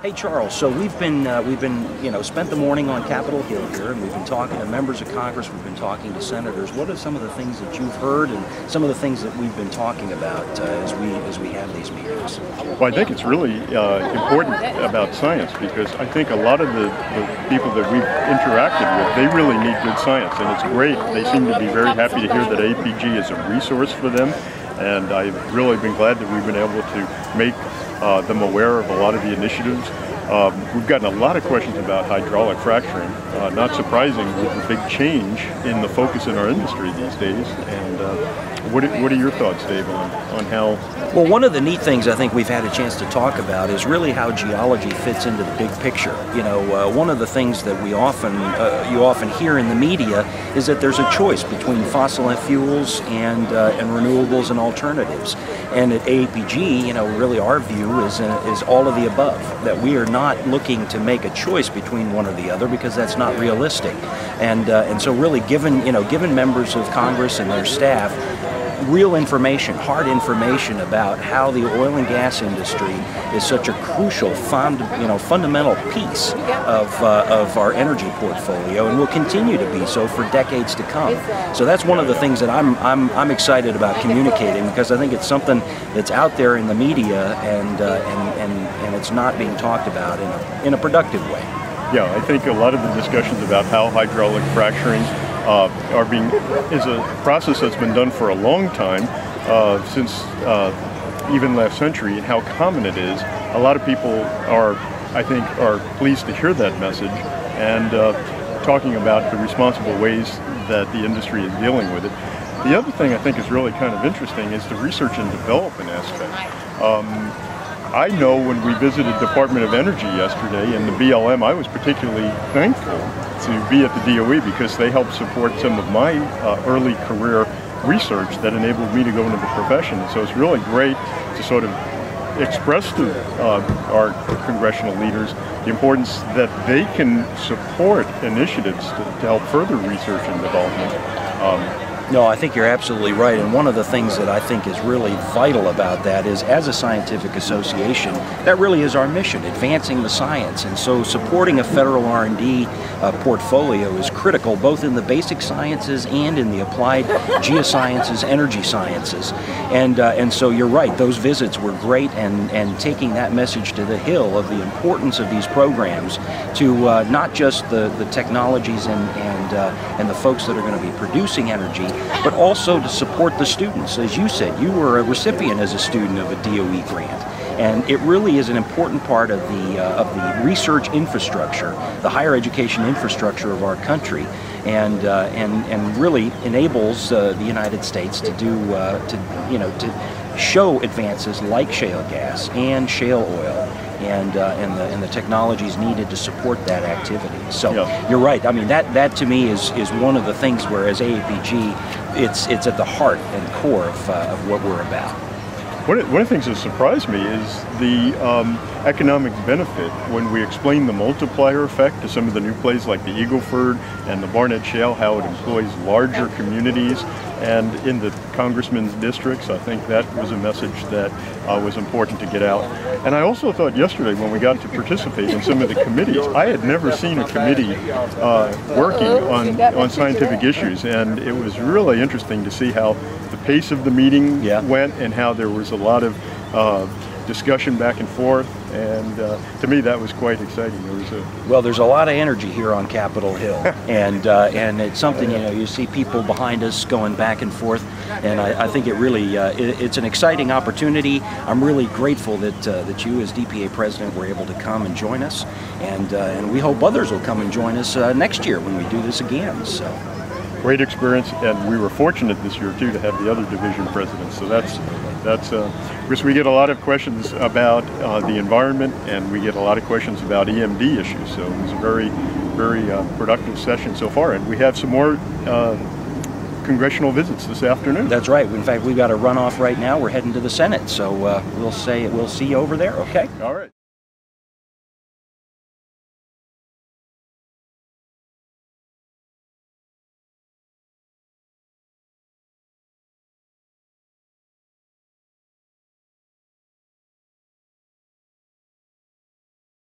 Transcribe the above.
Hey Charles, so we've been spent the morning on Capitol Hill here, and we've been talking to members of Congress, we've been talking to senators. What are some of the things that you've heard and some of the things that we've been talking about as we have these meetings? Well, I think it's really important about science, because I think a lot of the people that we've interacted with, they really need good science, and it's great. They seem to be very happy to hear that AAPG is a resource for them, and I've really been glad that we've been able to make them aware of a lot of the initiatives. We've gotten a lot of questions about hydraulic fracturing, not surprising with the big change in the focus in our industry these days. And what are your thoughts, Dave, on how? Well, one of the neat things I think we've had a chance to talk about is really how geology fits into the big picture. You know, one of the things that we you often hear in the media is that there's a choice between fossil fuels and renewables and alternatives. And at AAPG, really our view is all of the above. That we are not looking to make a choice between one or the other, because that's not realistic. And so really given members of Congress and their staff real information, hard information about how the oil and gas industry is such a crucial, fundamental piece of our energy portfolio, and will continue to be so for decades to come. So that's one of the things that I'm excited about communicating, because I think it's something that's out there in the media, and it's not being talked about in a productive way. Yeah, I think a lot of the discussions about how hydraulic fracturing is a process that's been done for a long time, since even last century, and how common it is. A lot of people I think, are pleased to hear that message, and talking about the responsible ways that the industry is dealing with it. The other thing I think is really kind of interesting is the research and development aspect. I know when we visited Department of Energy yesterday and the BLM, I was particularly thankful to be at the DOE, because they helped support some of my early career research that enabled me to go into the profession. So it's really great to sort of express to our congressional leaders the importance that they can support initiatives to help further research and development. No, I think you're absolutely right, and one of the things that I think is really vital about that is, as a scientific association, that really is our mission, advancing the science. And so supporting a federal R&D portfolio is critical, both in the basic sciences and in the applied geosciences, energy sciences. And so you're right, those visits were great, and taking that message to the Hill of the importance of these programs to not just the technologies and the folks that are going to be producing energy, but also to support the students. As you said, you were a recipient as a student of a DOE grant, and it really is an important part of the research infrastructure, the higher education infrastructure of our country, and really enables the United States to to show advances like shale gas and shale oil, and the technologies needed to support that activity. So yeah, you're right. I mean, that to me is one of the things where, as AAPG, it's at the heart and core of what we're about. One of the things that surprised me is the economic benefit when we explain the multiplier effect to some of the new plays like the Eagleford and the Barnett Shale, how it employs larger communities and in the congressman's districts. I think that was a message that was important to get out. And I also thought yesterday, when we got to participate in some of the committees, I had never seen a committee working on scientific issues, and it was really interesting to see how the pace of the meeting went, and how there was a lot of discussion back and forth, and to me that was quite exciting. Well, there's a lot of energy here on Capitol Hill, and it's something, you see people behind us going back and forth, and I think it really it's an exciting opportunity. I'm really grateful that you, as DPA president, were able to come and join us, and we hope others will come and join us next year when we do this again. So. Great experience, and we were fortunate this year too to have the other division presidents. So that's because we get a lot of questions about the environment, and we get a lot of questions about EMD issues. So it was a very, very productive session so far, and we have some more congressional visits this afternoon. That's right. In fact, we've got a runoff right now. We're heading to the Senate, so we'll see you over there. Okay. All right.